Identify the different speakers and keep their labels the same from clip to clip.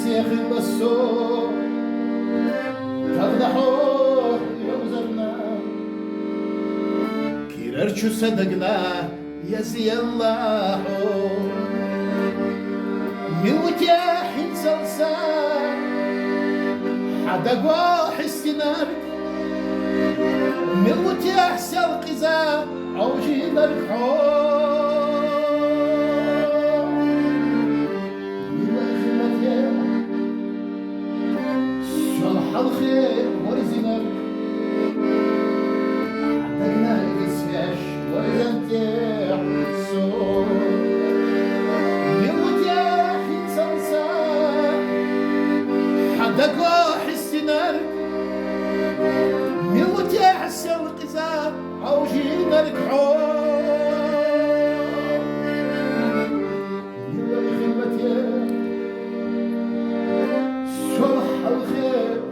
Speaker 1: السيخ السوق تفضحوه يوزرنا كيررشو صدقنا يزي الله ميوتيح انسلسان حدا قواح السنار ميوتيح سلقزا عوجين الكحول الخير ورزقك عندنا يسفاش ورزقك الصوت يموت يا حين صنصان حدك واحس نار يموت يا حسن القزام عوجين الكحول يلا خدمة يا صلح الخير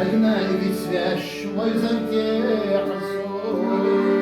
Speaker 1: أجنى يسفاش ويزنتي حسون